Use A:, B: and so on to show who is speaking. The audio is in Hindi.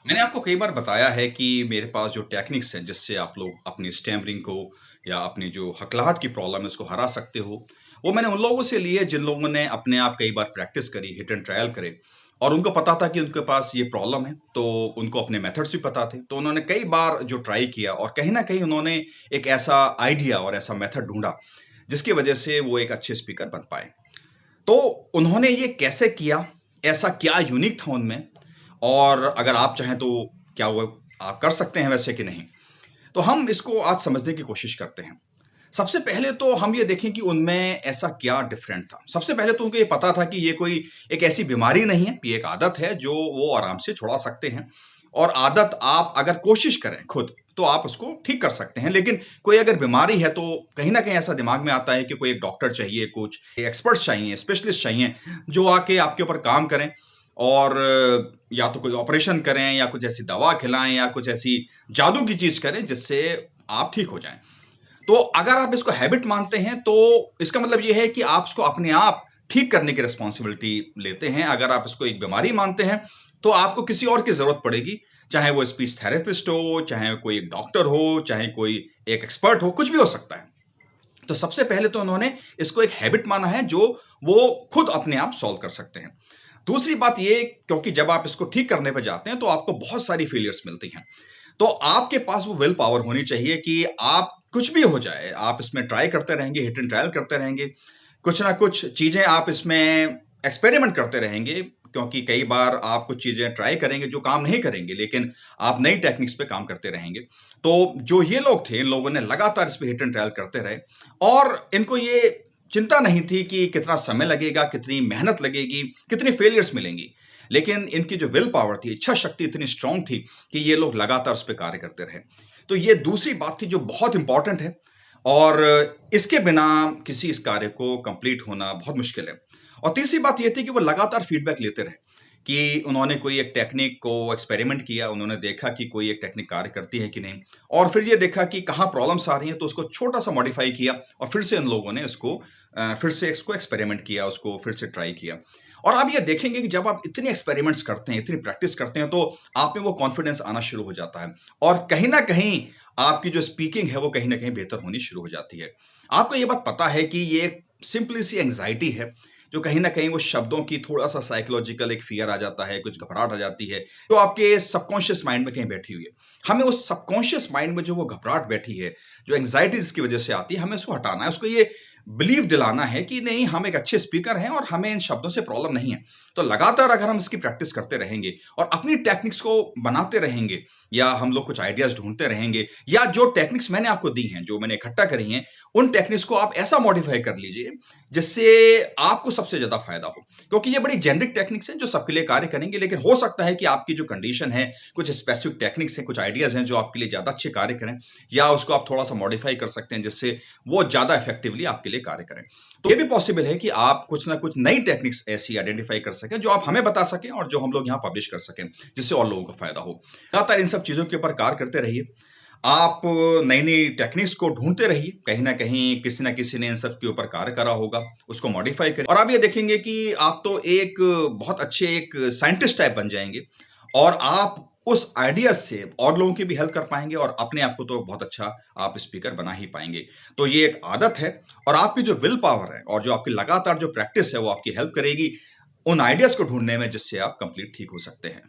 A: मैंने आपको कई बार बताया है कि मेरे पास जो टेक्निक्स हैं जिससे आप लोग अपनी स्टैमरिंग को या अपनी जो हकलाहट की प्रॉब्लम है उसको हरा सकते हो, वो मैंने उन लोगों से लिए जिन लोगों ने अपने आप कई बार प्रैक्टिस करी, हिट एंड ट्रायल करे और उनको पता था कि उनके पास ये प्रॉब्लम है, तो उनको अपने मेथड्स भी पता थे। तो उन्होंने कई बार जो ट्राई किया और कहीं न कहीं उन्होंने एक ऐसा आइडिया और ऐसा मेथड ढूँढा, जिसकी वजह से वो एक अच्छे स्पीकर बन पाए। तो उन्होंने ये कैसे किया? ऐसा क्या यूनिक था उनमें? और अगर आप चाहें तो क्या वो आप कर सकते हैं वैसे कि नहीं? तो हम इसको आज समझने की कोशिश करते हैं। सबसे पहले तो हम ये देखें कि उनमें ऐसा क्या डिफरेंट था। सबसे पहले तो उनको ये पता था कि ये कोई एक ऐसी बीमारी नहीं है, ये एक आदत है जो वो आराम से छुड़ा सकते हैं और आदत आप अगर कोशिश करें खुद, तो आप उसको ठीक कर सकते हैं। लेकिन कोई अगर बीमारी है तो कहीं न कहीं ऐसा दिमाग में आता है कि कोई एक डॉक्टर चाहिए, कुछ एक्सपर्ट्स चाहिए, स्पेशलिस्ट चाहिए, जो आके आपके ऊपर काम करें और या तो कोई ऑपरेशन करें या कुछ ऐसी दवा खिलाएँ या कुछ ऐसी जादू की चीज़ करें जिससे आप ठीक हो जाएँ। तो अगर आप इसको हैबिट मानते हैं तो इसका मतलब ये है कि आप इसको अपने आप ठीक करने की रिस्पॉन्सिबिलिटी लेते हैं। अगर आप इसको एक बीमारी मानते हैं, तो आपको किसी और की ज़रूरत पड़ेगी, चाहे वो स्पीच थेरेपिस्ट हो, चाहे कोई डॉक्टर हो, चाहे कोई एक एक्सपर्ट हो, कुछ भी हो सकता है। तो सबसे पहले तो उन्होंने इसको एक हैबिट माना है जो वो खुद अपने आप सॉल्व कर सकते हैं। दूसरी बात ये क्योंकि जब आप इसको ठीक करने पे जाते हैं, तो आपको बहुत सारी फेलियर्स मिलती हैं। तो आपके पास वो विल पावर होनी चाहिए कि आप कुछ भी हो जाए, आप इसमें ट्राई करते रहेंगे, हिट एंड ट्रायल करते रहेंगे। कुछ ना कुछ चीज़ें आप इसमें एक्सपेरिमेंट करते रहेंगे, क्योंकि कई बार आप कुछ चीज़ें ट्राई करेंगे जो काम नहीं करेंगे, लेकिन आप नई टेक्निक्स पे काम करते रहेंगे। तो जो ये लोग थे, इन लोगों ने लगातार इस पे हिट एंड ट्रायल करते रहे और इनको ये चिंता नहीं थी कि कितना समय लगेगा, कितनी मेहनत लगेगी, कितनी फेलियर्स मिलेंगी। लेकिन इनकी जो विल पावर थी, इच्छा शक्ति इतनी स्ट्रॉन्ग थी कि ये लोग लगातार उस पे कार्य करते रहे। तो ये दूसरी बात थी जो बहुत इम्पोर्टेंट है और इसके बिना किसी इस कार्य को कंप्लीट होना बहुत मुश्किल है। और तीसरी बात ये थी कि वो लगातार फीडबैक लेते रहे कि उन्होंने कोई एक टेक्निक को एक्सपेरिमेंट किया, उन्होंने देखा कि कोई एक टेक्निक कार्य करती है कि नहीं और फिर ये देखा कि कहाँ प्रॉब्लम्स आ रही हैं, तो उसको छोटा-सा मॉडिफाई किया और फिर से इन लोगों ने इसको फिर से इसको एक्सपेरिमेंट किया, उसको फिर से ट्राई किया। और आप ये देखेंगे कि जब आप इतने एक्सपेरिमेंट्स करते हैं, इतनी प्रैक्टिस करते हैं, तो आप में वो कॉन्फिडेंस आना शुरू हो जाता है और कहीं न कहीं आपकी जो स्पीकिंग है, वो कहीं न कहीं बेहतर होनी शुरू हो जाती है। आपको ये बात पता है कि ये एक सिंपली सी एंग्ज़ायटी है, जो कहीं न कहीं वो शब्दों की थोड़ा-सा साइकोलॉजिकल एक फ़ियर आ जाता है, कुछ घबराहट आ जाती है, जो आपके सबकॉन्शियस माइंड में कहीं बैठी हुई है। हमें उस सबकॉन्शियस माइंड में जो वो घबराहट बैठी है, जो एंग्ज़ायटी जिसकी वज़ह से आती है, हमें उसको हटाना है। उसको ये बिलीव दिलाना है कि नहीं, हम एक अच्छे स्पीकर हैं और हमें इन शब्दों से प्रॉब्लम नहीं है। तो लगातार अगर हम इसकी प्रैक्टिस करते रहेंगे और अपनी टेक्निक्स को बनाते रहेंगे या हम लोग कुछ आइडियाज़ ढूँढते रहेंगे या जो टेक्निक्स मैंने आपको दी हैं, जो मैंने इकट्ठा करी हैं, उन टेक्निक्स को आप ऐसा मॉडिफ़ाई कर लीजिए, जिससे आपको सबसे ज़्यादा फ़ायदा हो। क्योंकि ये बड़ी जेनेरिक टेक्निक्स हैं जो सबके लिए कार्य करेंगे, लेकिन हो सकता है कि आपकी जो कंडीशन है, कुछ स्पेसिफिक टेक्निक्स हैं, कुछ आइडियाज़ हैं जो आपके लिए ज़्यादा अच्छे कार्य करें या उसको आप थोड़ा-सा मॉडिफ़ाई कर सकते हैं, जिससे वो ज़्यादा इफ़ेक्टिवली आपके लिए कार्य करें। तो ये भी पॉसिबल है कि आप कुछ ना कुछ नई टेक्निक्स ऐसी आइडेंटिफ़ाई कर सकें, जो आप हमें बता सकें और जो हम लोग यहाँ पब्लिश कर सकें, जिससे और लोगों को फ़ायदा हो। लगातार इन सब चीज़ों के ऊपर कार्य करते रहिए। आप नई-नई टेक्निक्स को ढूँढते रहिए, कहीं न कहीं किसी न किसी ने इन सब के ऊपर कार्य करा होगा, उसको मॉडिफ़ाई करें और आप ये देखेंगे कि आप तो एक बहुत अच्छे एक साइंटिस्ट टाइप बन जाएँगे और आप उस आइडियाज़ से और लोगों की भी हेल्प कर पाएँगे और अपने आप को तो बहुत अच्छा आप स्पीकर बना ही पाएँगे। तो ये एक आदत है और आपकी जो विल पावर है और जो आपकी लगातार जो प्रैक्टिस है, वो आपकी हेल्प करेगी उन आइडियाज़ को ढूँढने में जिससे आप कंप्लीट ठीक हो सकते हैं।